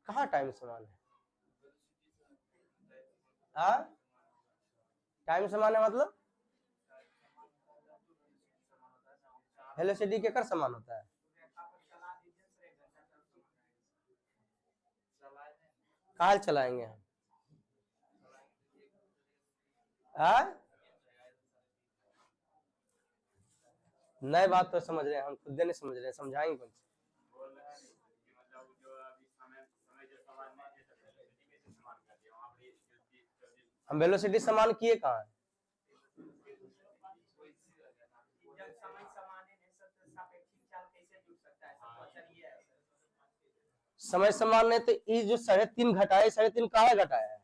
कहाँ टाइम समान है? हाँ टाइम समान है मतलब वेलोसिटी केकर समान होता है? कहाँ चलाएंगे हम? हाँ नए बात तो समझ रहे हैं हम, खुद नहीं समझ रहे हैं, समझाएंगे कौन से? हम वेलोसिटी समान किए कहाँ है? समय समान है तो ये जो 3.5 घटाए 3.5 कहाँ घटाया है?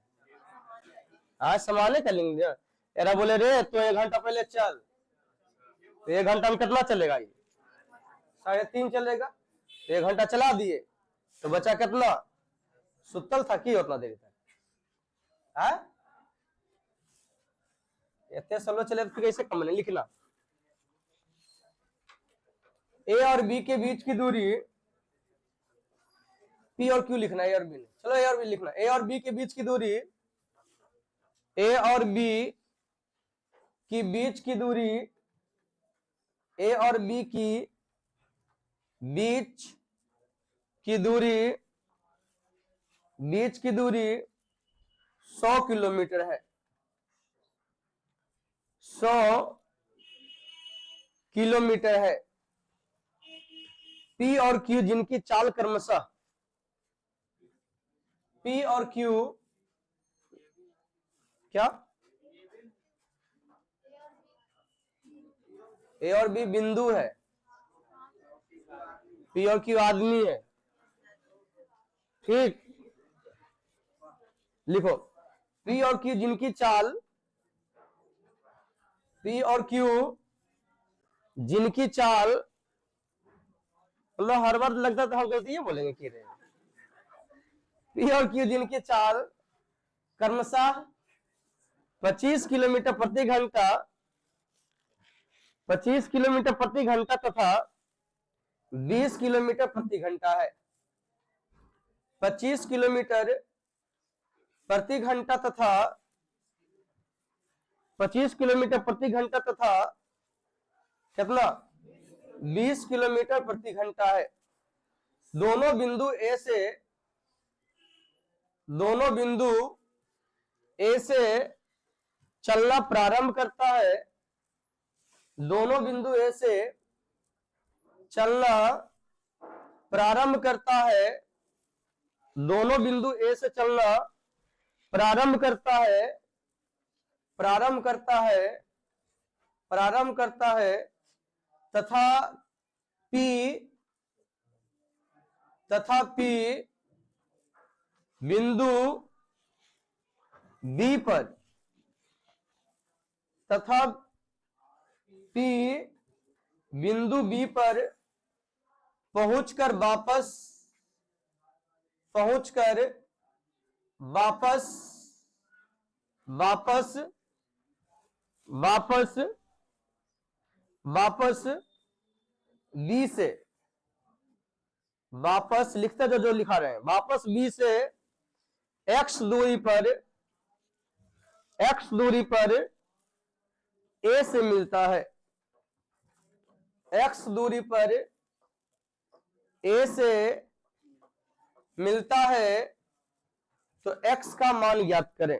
हाँ समाने कर लेंगे। एरा बोले रे तो 1 घंटा पहले चल, तो 1 घंटा में कितना चलेगा? ये 3.5 चलेगा। 1 घंटा चला दिए तो बचा कितना? सुतल था कि उतना देर तक इतने स्लो चले तो कैसे कम नहीं लिखना? ए और बी के बीच की दूरी पी और क्यू लिखना है, ए और बी नहीं, चलो ए और बी लिखना। ए और बी के बीच की दूरी, ए और बी की बीच की दूरी, ए और बी की बीच की दूरी, बीच की दूरी 100 किलोमीटर है। 100 किलोमीटर है। पी और क्यू जिनकी चाल क्रमशः, पी और क्यू क्या? ए और बी बिंदु है, पी और क्यू आदमी है। ठीक लिखो, पी और क्यू जिनकी चाल, पी और क्यू जिनकी चाल, मतलब हर बार लगता तो हम गलती बोलेंगे कि रहे। पी और क्यू जिनकी चाल क्रमशः 25 किलोमीटर प्रति घंटा, 25 किलोमीटर प्रति घंटा तथा 20 किलोमीटर प्रति घंटा है। 25 किलोमीटर प्रति घंटा तथा 25 किलोमीटर प्रति घंटा तथा कितना? 20 किलोमीटर प्रति घंटा है। दोनों बिंदु ए से, दोनों बिंदु ए से चलना प्रारंभ करता है, दोनों बिंदु ए से चलना प्रारंभ करता है, दोनों बिंदु ए से चलना प्रारंभ करता है, प्रारंभ करता है, प्रारंभ करता है तथा पी बिंदु बी पर, तथा पी बिंदु बी पर पहुंचकर वापस बी से, वापस लिखते जो लिखा रहे हैं, वापस बी से एक्स दूरी पर ए से मिलता है। एक्स दूरी पर ए से मिलता है तो एक्स का मान ज्ञात करें।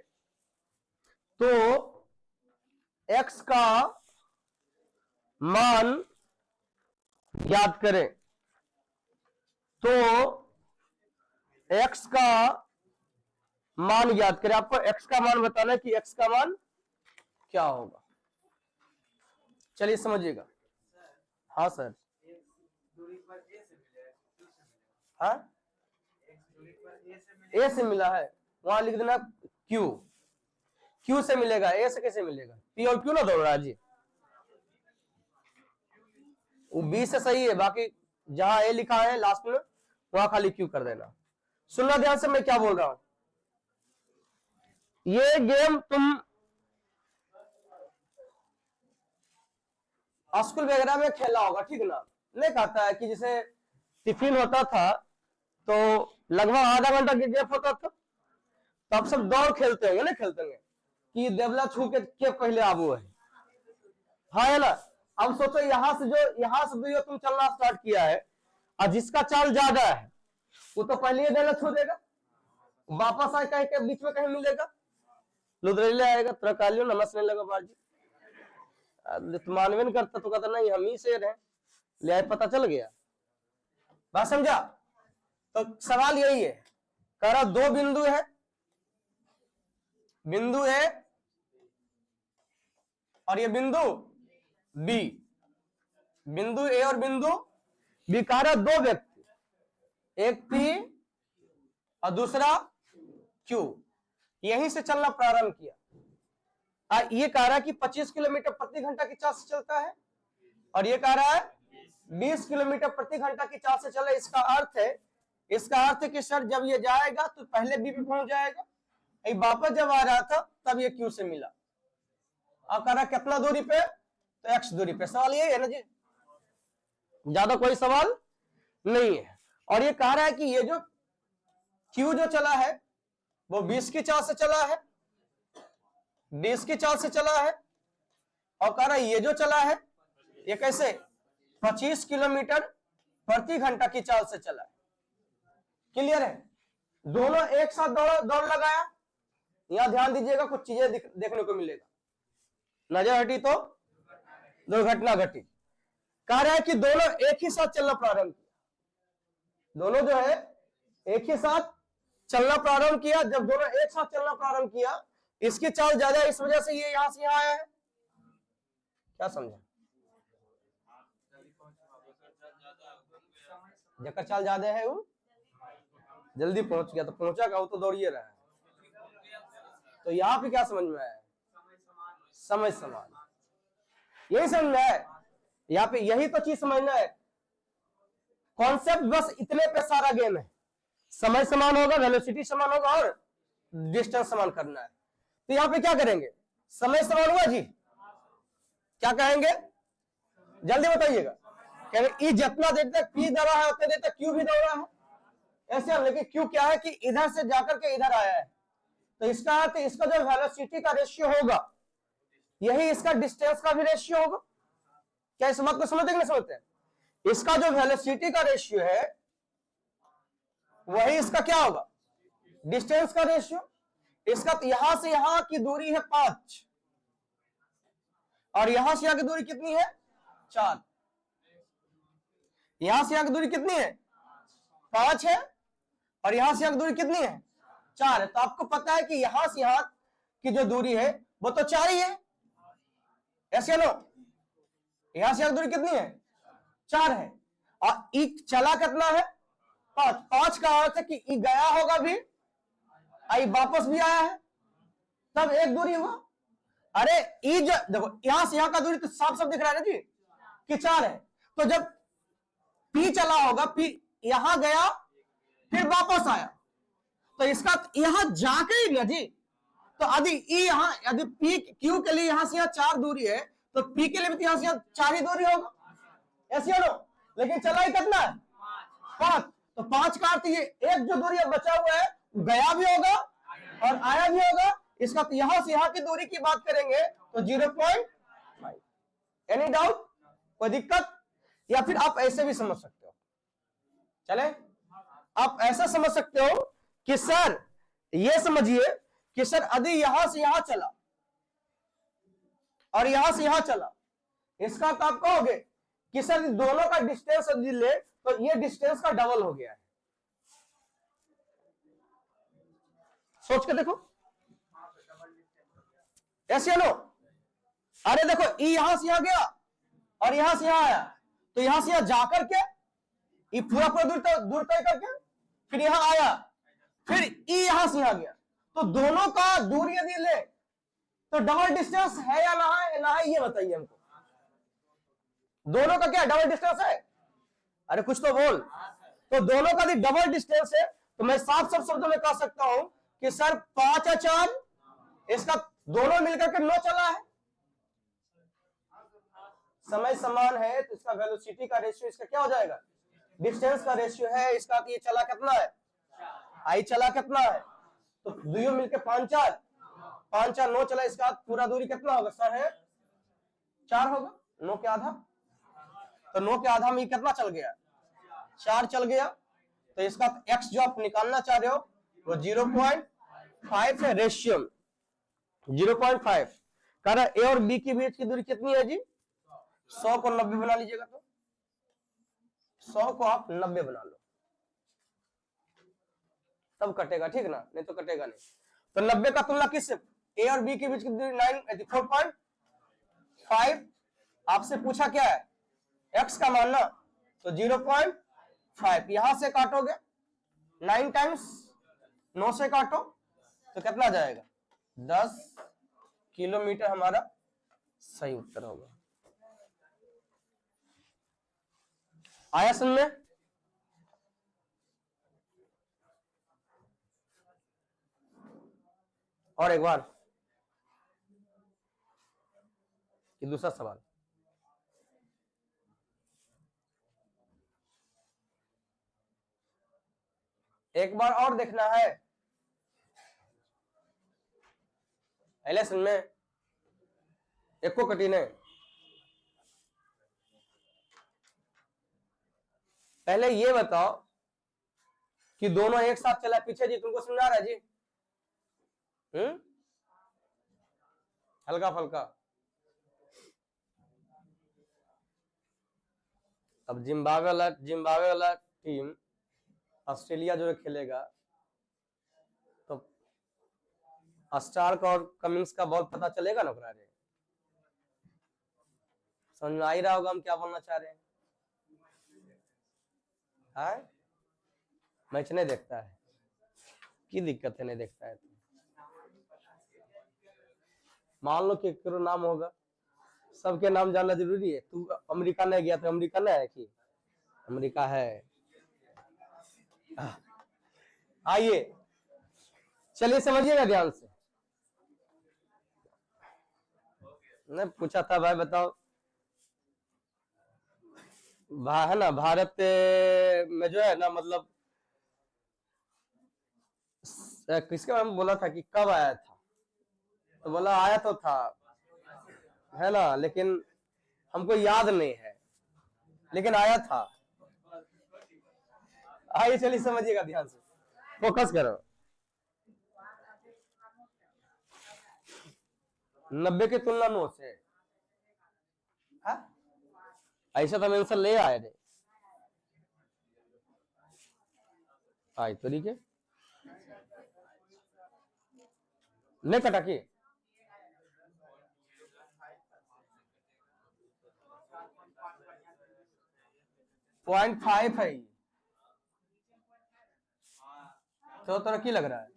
तो एक्स का मान ज्ञात करें, तो एक्स का मान ज्ञात करें। आपको एक्स का मान बताना है कि एक्स का मान क्या होगा। चलिए समझिएगा। हाँ सर, हाँ ए से मिला है, वहां लिख देना क्यू, क्यू से मिलेगा, ए से कैसे मिलेगा? पी और क्यू ना दौड़ रहा है जी, वो बी से सही है, बाकी जहां ए लिखा है लास्ट में वहां खाली क्यू कर देना। सुनना ध्यान से मैं क्या बोल रहा हूं। ये गेम तुम स्कूल वगैरह में खेला होगा, ठीक ना। नहीं कहता है कि जैसे टिफिन होता था तो लगभग आधा घंटा के गैप होता था, तो आप सब दौड़ खेलते होंगे, नहीं खेलते होंगे कि देवला छू के पहले आबू है, हाँ है ना। अब सोचो यहां से जो तुम चलना स्टार्ट किया है और जिसका चाल ज्यादा है वो तो पहले देवला छू देगा, वापस आए कहीं के बीच में कहीं मिलेगा, लुधरेले आएगा, तेरा कालियो नमस्ने लगा बाजी, मानवे नहीं करता तो कहता नहीं हम ही शेर हैं, ले आए पता चल गया। बात समझा। तो सवाल यही है, कह रहा दो बिंदु है, बिंदु ए और ये बिंदु बी, बिंदु ए और बिंदु बी, कह रहा दो व्यक्ति, एक पी और दूसरा क्यू, यहीं से चलना प्रारंभ किया। ये कह रहा है कि 25 किलोमीटर प्रति घंटा की चाल से चलता है और ये कह रहा है 20 किलोमीटर प्रति घंटा की चाल से चले। इसका अर्थ है कि सर जब ये जाएगा तो पहले बी पे पहुंच जाएगा, वापस जब आ रहा था तब ये क्यू से मिला। अब कह रहा कितना दूरी पे, तो x दूरी पे। सवाल यही है ना जी, ज्यादा कोई सवाल नहीं है। और ये कह रहा है कि ये जो क्यू जो चला है वो 20 की चाल से चला है, 20 की चाल से चला है, और कह रहा है ये जो चला है ये कैसे 25 किलोमीटर प्रति घंटा की चाल से चला है। क्लियर है। दोनों एक साथ दौड़ लगाया। यहां ध्यान दीजिएगा, कुछ चीजें देखने को मिलेगा, नजर हटी तो दुर्घटना घटी। कह रहा है कि दोनों एक ही साथ चलना प्रारंभ किया, दोनों जो है एक ही साथ चलना प्रारंभ किया। जब दोनों एक साथ चलना प्रारंभ किया, इसकी चाल ज्यादा है, इस वजह से ये यहां से यहां आया है। क्या समझा? जकर चाल ज्यादा है वो जल्दी पहुंच गया, तो पहुंचा का वो तो दौड़िए रहा है। तो यहां पे क्या समझ में आया? समय समान, यही समझ में है। यहाँ पे यही तो चीज समझना है, कॉन्सेप्ट बस इतने पे सारा गेम है। समय समान होगा, वेलोसिटी समान होगा और डिस्टेंस समान करना है। तो यहाँ पे क्या करेंगे? समय समान हुआ जी, क्या कहेंगे जल्दी बताइएगा? कहेंगे ई जितना देर तक पी दौड़ा है उतने देर तक क्यू भी दौड़ा है, ऐसे। लेकिन क्यू क्या है कि इधर से जाकर के इधर आया है, तो इसका अर्थ इसका जो वेलोसिटी का रेशियो होगा यही इसका डिस्टेंस का भी रेशियो होगा। क्या इस बात को समझते कि नहीं समझते? इसका जो वेलोसिटी का रेशियो है वही इसका क्या होगा? डिस्टेंस का रेशियो। इसका तो यहां से यहां की दूरी है 5 और यहां से यहां की दूरी कितनी है? 4। यहां से यहां की दूरी कितनी है? 5 है और यहां से यहां की दूरी कितनी है? 4 है। तो आपको पता है कि यहां से यहां की जो दूरी है वो तो 4 ही है, ऐसे लो। यहां से यहां की दूरी कितनी है? 4 है और ई चला कितना है? 5। 5 का अर्थ है कि ई गया होगा भी, आई वापस भी आया है, तब एक दूरी हुआ। अरे ई जो देखो यहां से यहां का दूरी तो साफ साफ दिख रहा है ना जी कि 4 है। तो जब पी चला होगा, पी यहां गया फिर वापस आया, तो इसका यहां जाके ही ना जी। तो यदि ई यहां, यदि पी क्यू के लिए यहां से यहां 4 दूरी है तो पी के लिए भी यहां से यहां 4 ही दूरी होगा, ऐसे लो। लेकिन चला ही कितना है? 5। तो 5 का अर्थ ये एक जो दूरी बचा हुआ है गया भी होगा और आया भी होगा। इसका तो यहां से यहां की दूरी की बात करेंगे तो 0.5। Any doubt? कोई दिक्कत? या फिर आप ऐसे भी समझ सकते हो, चले आप ऐसा समझ सकते हो कि सर ये समझिए कि सर यदि यहां से यहां चला और यहां से यहां चला, इसका तो आप कहोगे कि सर दोनों का डिस्टेंस यदि ले तो ये डिस्टेंस का डबल हो गया है। सोच के देखो, ऐसे लो। अरे देखो ई यहां से यहां गया और यहां से यहां आया, तो यहां से यहां जाकर के ई पूरा दूर तय करके फिर यहां आया, फिर ई यहां से यहां गया, तो दोनों का दूरी यदि ले तो डबल डिस्टेंस है या ना है ये बताइए हमको। दोनों का क्या डबल डिस्टेंस है? अरे कुछ तो बोल। तो दोनों का यदि डबल डिस्टेंस है तो मैं साफ साफ शब्दों में कह सकता हूं कि सर 5 और 4 इसका दोनों मिलकर के 9 चला है, समय समान है तो इसका वेलोसिटी का रेशियो इसका क्या हो जाएगा, डिस्टेंस का रेशियो है इसका, तो ये चला कितना है, आई चला कितना है, तो दुइयों मिलकर 5 4 5 4 9 चला, इसका पूरा दूरी कितना होगा सर है 4 होगा, 9 के आधा, तो 9 के आधा में कितना चल गया 4 चल गया, तो इसका x जो आप निकालना चाह रहे हो वो 0.5 है, रेशियो 0.5। कह रहा ए और बी के बीच की दूरी कितनी है जी, 100 को 90 बना लीजिएगा, तो 100 को आप 90 बना लो तब कटेगा, ठीक ना, नहीं तो कटेगा नहीं। तो 90 का तुलना किस, ए और बी के बीच की दूरी 4.5, आपसे पूछा क्या है x का मान ना, तो 0.5 यहां से काटोगे 9 टाइम्स 9 से काटो तो कितना जाएगा 10 किलोमीटर, हमारा सही उत्तर होगा। आया समझ में? और एक बार ये दूसरा सवाल, एक बार और देखना है, लेसन में एक को कटी ने, पहले ये बताओ कि दोनों एक साथ चला पीछे जी, तुमको समझा रहा है जी, हल्का फल्का। अब जिम्बाब्वे वाला टीम ऑस्ट्रेलिया जो खेलेगा तो स्टार्क और कमिंग्स का बॉल पता चलेगा ना ओकरा रे, समझ में आ ही रहा होगा हम क्या बोलना चाह रहे हैं। मैच नहीं देखता है, की दिक्कत है नहीं देखता है, मान लो कि करो नाम होगा, सबके नाम जानना जरूरी है, तू अमेरिका नहीं गया तो अमेरिका नहीं है कि अमेरिका है। आइए चलिए समझिएगा ध्यान से, मैं पूछा था भाई बताओ है ना, भारत में जो है ना मतलब किसके बारे में बोला था कि कब आया था, तो बोला आया तो था है ना, लेकिन हमको याद नहीं है, लेकिन आया था। आइए चलिए समझिएगा ध्यान से, फोकस करो। 90 की तुलना 9 से, ऐसा तो आंसर ले आए थे, आई तरीके नहीं कटा की 0.5 है, तो तरह की लग रहा है,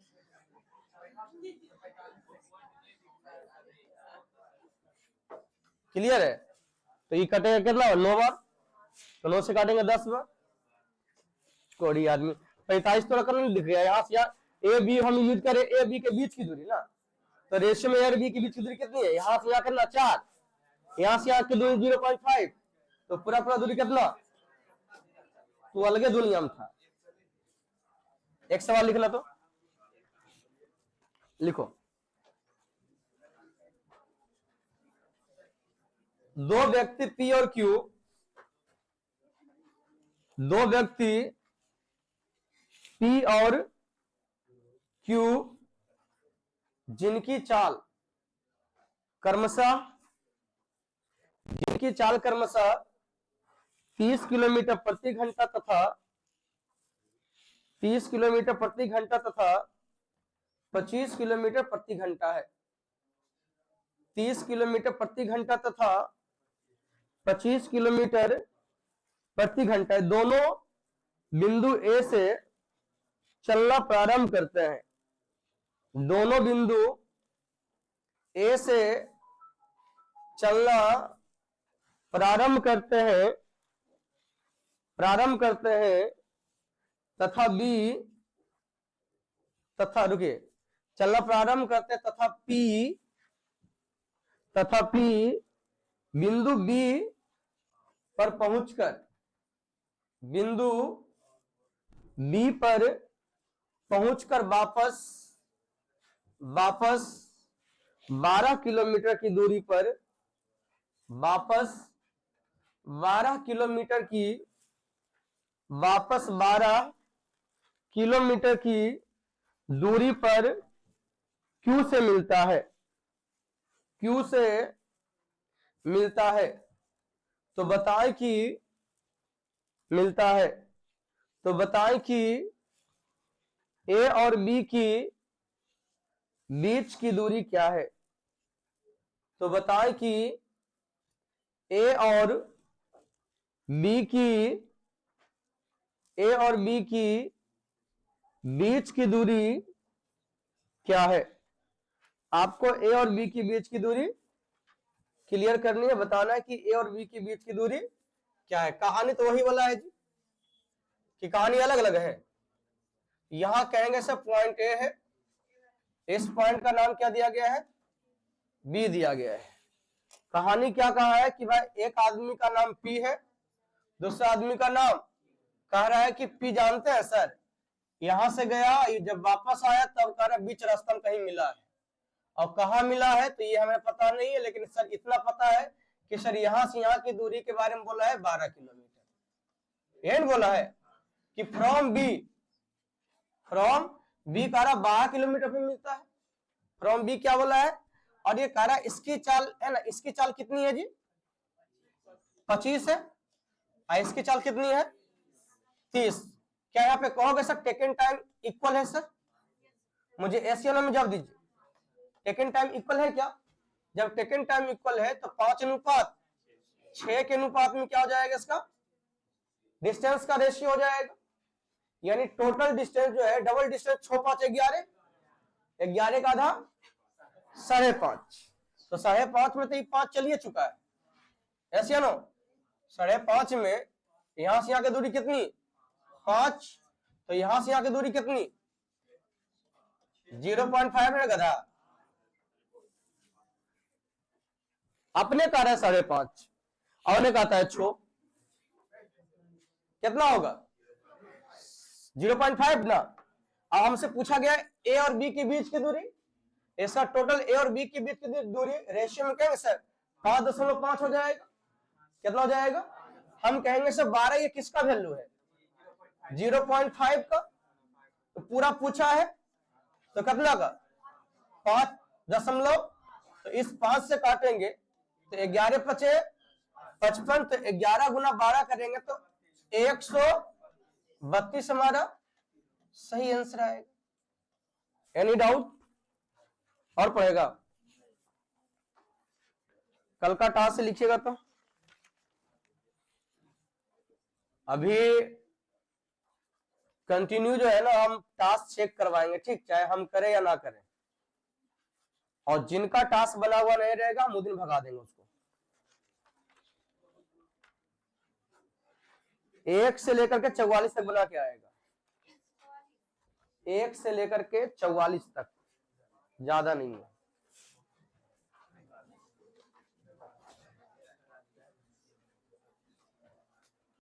क्लियर है, तो ये कटेगा कितना 9 बार, तो 9 से काटेंगे 10 बार, कोड़ी आदमी 45 तो रकम नहीं दिख रहा है, यहाँ से यहाँ ए बी हम यूज करें, ए बी के बीच की दूरी ना, तो रेशियो में ए और बी के बीच की दूरी कितनी है, यहाँ से यहाँ करना 4, यहाँ से यहाँ की दूरी 0.5, तो पूरा पूरा दूरी कितना, तो अलगे दुनिया में था। एक सवाल लिखना, तो लिखो, दो व्यक्ति P और Q, दो व्यक्ति P और Q जिनकी चाल क्रमशः 30 किलोमीटर प्रति घंटा तथा 30 किलोमीटर प्रति घंटा तथा 25 किलोमीटर प्रति घंटा है, 30 किलोमीटर प्रति घंटा तथा 25 किलोमीटर प्रति घंटा, दोनों बिंदु ए से चलना प्रारंभ करते हैं, दोनों बिंदु ए से चलना प्रारंभ करते हैं तथा रुकिए चलना प्रारंभ करते हैं तथा P बिंदु B पर पहुंचकर वापस 12 किलोमीटर की दूरी पर वापस 12 किलोमीटर की दूरी पर Q से मिलता है तो बताएं कि A और B की बीच की दूरी क्या है। तो बताएं कि A और B की बीच की दूरी क्या है। आपको A और B की बीच की दूरी क्लियर करनी है, बताना है कि A और B की बीच की दूरी क्या है। कहानी तो वही वाला है जी, कि कहानी अलग अलग है। यहां कहेंगे सर पॉइंट A है, इस पॉइंट का नाम क्या दिया गया है, B दिया गया है। कहानी क्या कहा है कि भाई एक आदमी का नाम P है, दूसरा आदमी का नाम कह रहा है कि P जानते हैं सर, यहां से गया, जब वापस आया तब कह रहा बीच रास्ता में कहीं मिला है। और कहाँ मिला है तो ये हमें पता नहीं है, लेकिन सर इतना पता है कि सर यहां से यहां की दूरी के बारे में बोला है 12 किलोमीटर। यही बोला है कि फ्रॉम बी कह रहा 12 किलोमीटर पे मिलता है। फ्रॉम बी क्या बोला है, और ये कह रहा इसकी चाल है ना, इसकी चाल कितनी है जी 25 है, और इसकी चाल कितनी है 30। क्या यहाँ पे कहोगे सर टेकन टाइम इक्वल है सर, मुझे एसएल में जवाब दीजिए। टेकन टाइम इक्वल है क्या, जब टेकन टाइम इक्वल है तो 5:6 के अनुपात में क्या हो जाएगा, इसका डिस्टेंस का रेशियो हो जाएगा। यानी टोटल डिस्टेंस जो है, डबल डिस्टेंस 6 5 11 का आधा 5.5, तो 5.5 में तो 5 चलिए चुका है, ऐसे नो 5.5 में यहां से यहां की दूरी कितनी 5, तो यहां से यहां की दूरी कितनी 0.5 है गधा। अपने कहा है 5.5 और ने कहता है 6, कितना होगा 0.5 ना। अब हमसे पूछा गया ए और बी के बीच की दूरी, इसका टोटल ए और बी के बीच की दूरी रेशियो में कहेंगे सर 5.5 हो जाएगा। कितना हो जाएगा, हम कहेंगे सर 12 ये किसका वैल्यू है 0.5 का, तो पूरा पूछा है तो कितना का 5 तो इस 5 से काटेंगे तो 11 × 5 = 55, तो 11 × 12 करेंगे तो 132 हमारा सही आंसर आएगा। एनी डाउट और पढ़ेगा, कल का टास्क लिखिएगा। तो अभी कंटिन्यू जो है ना हम टास्क चेक करवाएंगे, ठीक, चाहे हम करें या ना करें। और जिनका टास्क बना हुआ नहीं रहेगा हम उस दिन भगा देंगे उसको। 1 से लेकर के 44 तक बना के आएगा, 1 से लेकर के 44 तक, ज्यादा नहीं है।